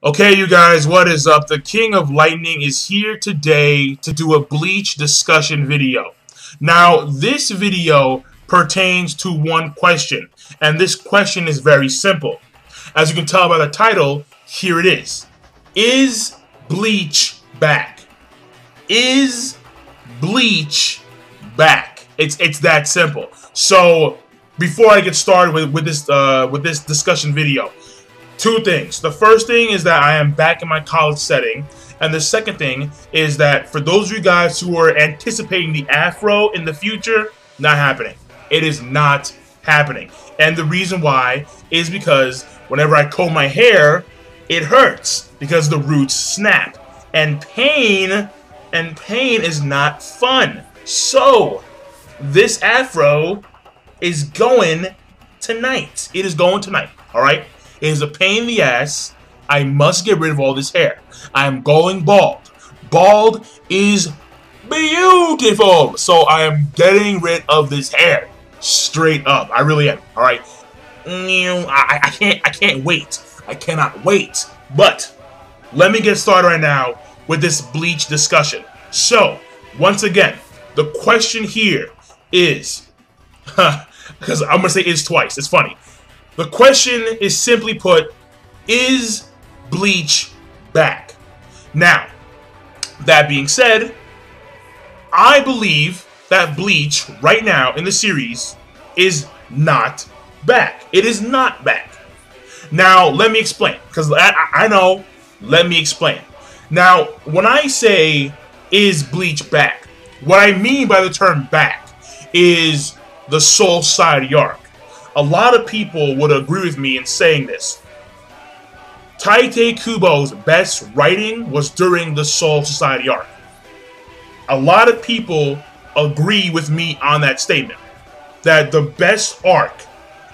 Okay, you guys, what is up? The King of Lightning is here today to do a Bleach discussion video. Now, this video pertains to one question, and this question is very simple. As you can tell by the title, here it is. Is Bleach back? Is Bleach back? It's that simple. So, before I get started with this discussion video, two things. The first thing is that I am back in my college setting. And the second thing is that for those of you guys who are anticipating the afro in the future, not happening. It is not happening. And the reason why is because whenever I comb my hair, it hurts because the roots snap. And pain is not fun. So, this afro is going tonight. It is going tonight, alright? It is a pain in the ass. I must get rid of all this hair. I am going bald. Bald is beautiful. So I am getting rid of this hair. Straight up. I really am. Alright. I can't wait. I cannot wait. But let me get started right now with this Bleach discussion. So, once again, the question here is, because I'm gonna say is twice. It's funny. The question is simply put, is Bleach back? Now, that being said, I believe that Bleach right now in the series is not back. It is not back. Now, let me explain, because I know, let me explain. Now, when I say, is Bleach back, what I mean by the term back is the Soul Society arc. A lot of people would agree with me in saying this. Kubo's best writing was during the Soul Society arc. A lot of people agree with me on that statement. That the best arc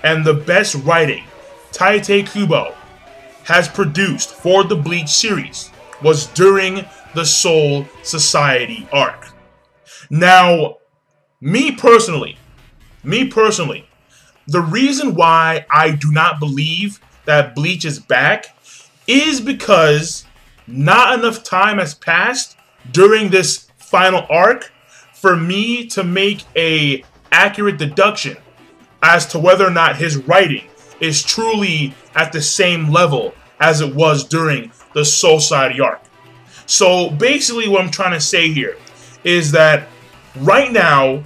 and the best writing Kubo has produced for the Bleach series was during the Soul Society arc. Now, me personally, the reason why I do not believe that Bleach is back is because not enough time has passed during this final arc for me to make a accurate deduction as to whether or not his writing is truly at the same level as it was during the Soul Society arc. So basically what I'm trying to say here is that right now,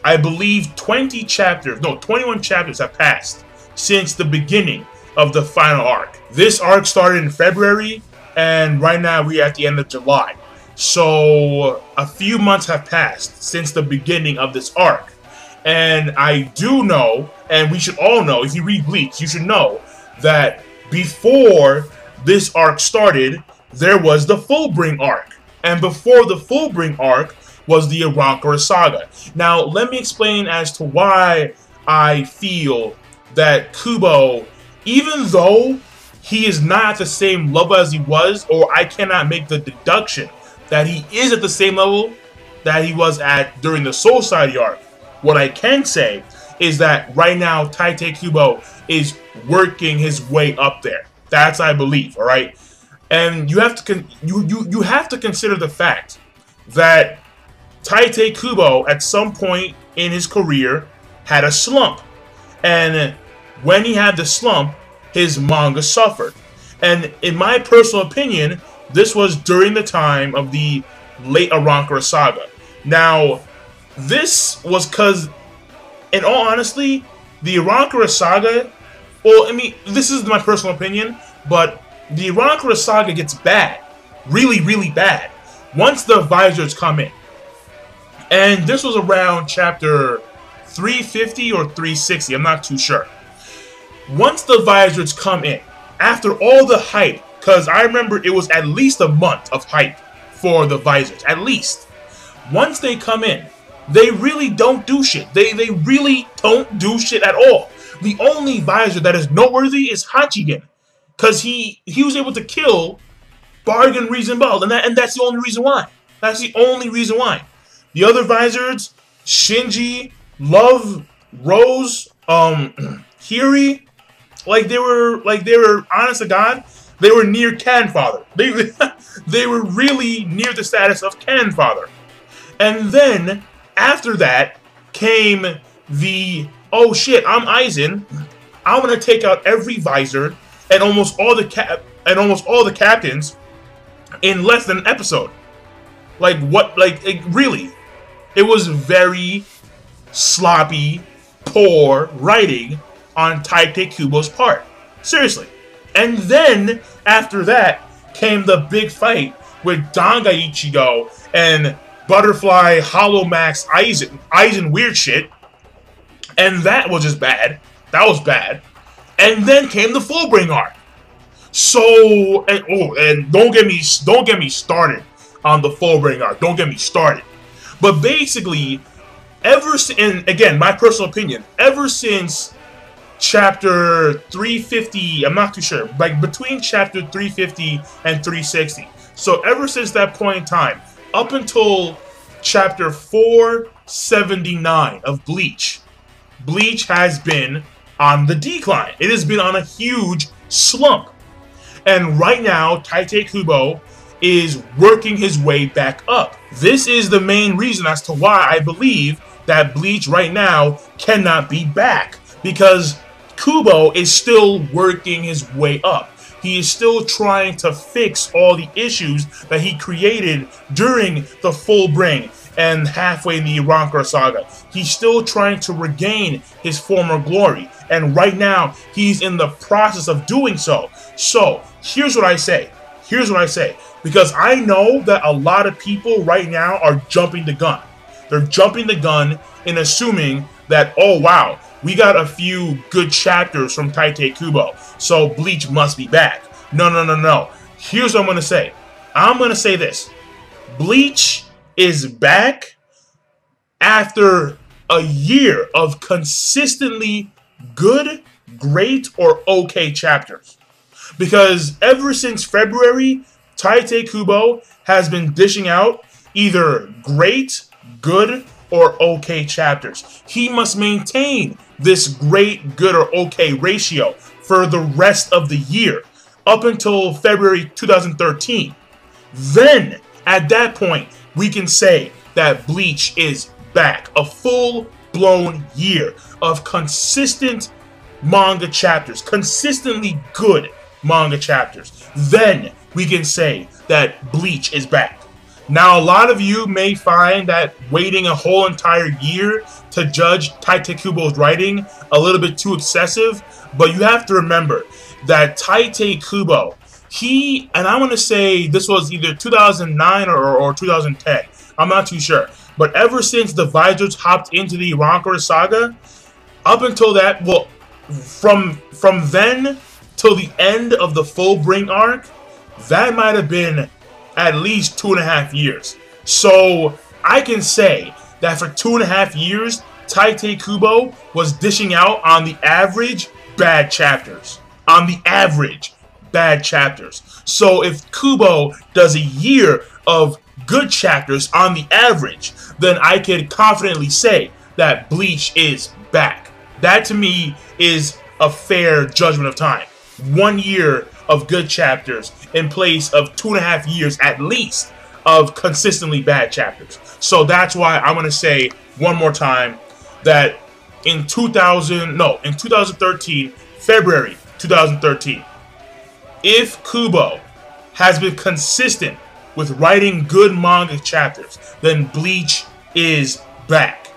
I believe 21 chapters have passed since the beginning of the final arc. This arc started in February, and right now we're at the end of July. So a few months have passed since the beginning of this arc. And I do know, and we should all know, if you read Bleach, you should know that before this arc started, there was the Fullbring arc. And before the Fullbring arc was the Arankura saga. Now, let me explain as to why I feel that Kubo, even though he is not at the same level as he was, or I cannot make the deduction that he is at the same level that he was at during the Soul Society arc, what I can say is that right now, Kubo is working his way up there. That's, I believe, alright? And you have to you have to consider the fact that Kubo, at some point in his career, had a slump. And when he had the slump, his manga suffered. And in my personal opinion, this was during the time of the late Arankura saga. Now, this was because, in all honesty, the Arankura saga, well, I mean, this is my personal opinion, but the Arankura saga gets bad. Really, really bad. Once the visors come in. And this was around chapter 350 or 360, I'm not too sure. Once the visors come in, after all the hype, because I remember it was at least a month of hype for the visors, at least. Once they come in, they really don't do shit. They really don't do shit at all. The only visor that is noteworthy is Hachigen, because he was able to kill Bargain Reason Ball, and that's the only reason why. That's the only reason why. The other visors, Shinji, Love, Rose, Hiri, like they were honest to God, They were near canon father. They were really near the status of canon father. And then after that came the, oh shit, I'm Aizen. I'm gonna take out every visor and almost all the captains in less than an episode. Like what? Like really, it was very sloppy, poor writing on Tite Kubo's part. Seriously. And then after that came the big fight with Danga Ichigo and Butterfly Hollow Max Aizen weird shit. And that was just bad. That was bad. And then came the Fullbring arc. So and don't get me started on the Fullbring arc. Don't get me started. But basically, and again, my personal opinion, ever since chapter 350, I'm not too sure, like between chapter 350 and 360. So ever since that point in time, up until chapter 479 of Bleach, Bleach has been on the decline. It has been on a huge slump. And right now, Tite Kubo is working his way back up. This is the main reason as to why I believe that Bleach right now cannot be back. Because Kubo is still working his way up. He is still trying to fix all the issues that he created during the Fullbring and halfway in the Ironclad saga. He's still trying to regain his former glory. And right now, he's in the process of doing so. So, here's what I say. Here's what I say. Because I know that a lot of people right now are jumping the gun. They're jumping the gun and assuming that, oh wow, we got a few good chapters from Tite Kubo, so Bleach must be back. No, no, no, no. Here's what I'm going to say. I'm going to say this. Bleach is back after a year of consistently good, great, or okay chapters. Because ever since February, Tite Kubo has been dishing out either great, good, or okay chapters. He must maintain this great, good, or okay ratio for the rest of the year, up until February 2013. Then, at that point, we can say that Bleach is back. A full-blown year of consistent manga chapters, consistently good manga chapters. Then, we can say that Bleach is back. Now, a lot of you may find that waiting a whole entire year to judge Tite Kubo's writing a little bit too excessive, but you have to remember that Tite Kubo, and I want to say this was either 2009 or 2010, I'm not too sure, but ever since the Visors hopped into the Ironclad saga, up until that, well, from then till the end of the Fullbring arc, that might have been at least 2.5 years. So I can say that for 2.5 years, Tite Kubo was dishing out on the average bad chapters. On the average bad chapters. So if Kubo does a year of good chapters on the average, then I can confidently say that Bleach is back. That to me is a fair judgment of time. 1 year of good chapters in place of 2.5 years at least of consistently bad chapters. So that's why I'm going to say one more time that in 2013, February 2013, if Kubo has been consistent with writing good manga chapters, then Bleach is back.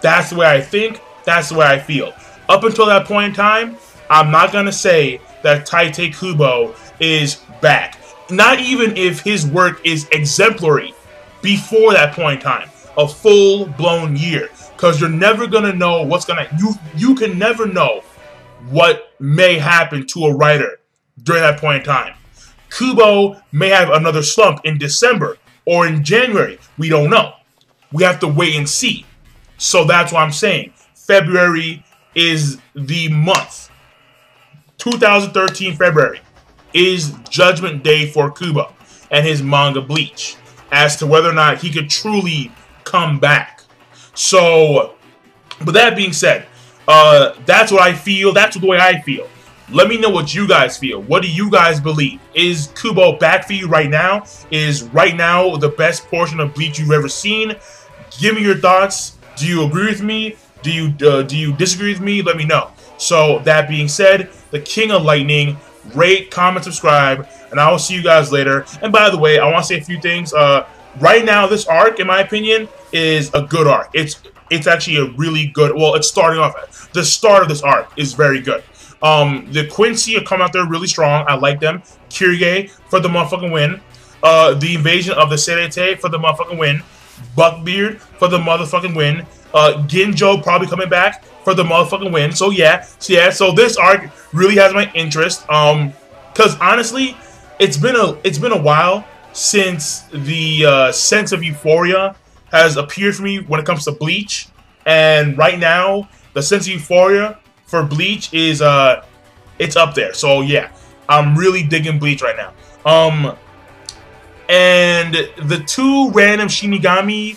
That's the way I think, that's the way I feel. Up until that point in time, I'm not going to say that Tite Kubo is back. Not even if his work is exemplary before that point in time. A full-blown year. Because you're never going to know what's going to... You can never know what may happen to a writer during that point in time. Kubo may have another slump in December or in January. We don't know. We have to wait and see. So that's what I'm saying. February is the month. 2013 February is Judgment Day for Kubo and his manga Bleach as to whether or not he could truly come back. So, but that being said, that's what I feel. That's the way I feel. Let me know what you guys feel. What do you guys believe? Is Kubo back for you right now? Is right now the best portion of Bleach you've ever seen? Give me your thoughts. Do you agree with me? Do you disagree with me? Let me know. So that being said, the King of Lightning, rate, comment, subscribe, and I will see you guys later. And by the way, I want to say a few things. Right now, this arc, in my opinion, is a good arc. It's actually a really good. Well, it's starting off. The start of this arc is very good. The Quincy are coming out there really strong. I like them. Kyrie for the motherfucking win. The invasion of the Serete for the motherfucking win. Buckbeard for the motherfucking win. Ginjo probably coming back for the motherfucking win. So so this arc really has my interest. Cause honestly, it's been a while since the sense of euphoria has appeared for me when it comes to Bleach, and right now the sense of euphoria for Bleach is it's up there. So yeah, I'm really digging Bleach right now. And the two random Shinigami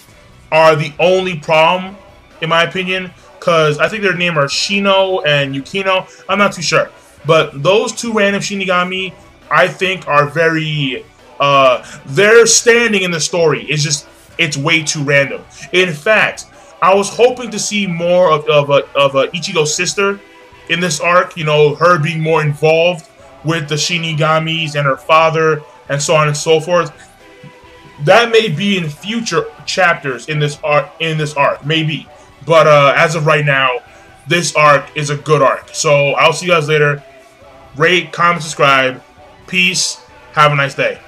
are the only problem, in my opinion, because I think their name are Shino and Yukino. I'm not too sure. But those two random Shinigami, I think, are very... their standing in the story is just... It's way too random. In fact, I was hoping to see more of Ichigo's sister in this arc. You know, her being more involved with the Shinigamis and her father and so on and so forth. That may be in future chapters in this arc, maybe. But as of right now, this arc is a good arc. So I'll see you guys later. Rate, comment, subscribe. Peace. Have a nice day.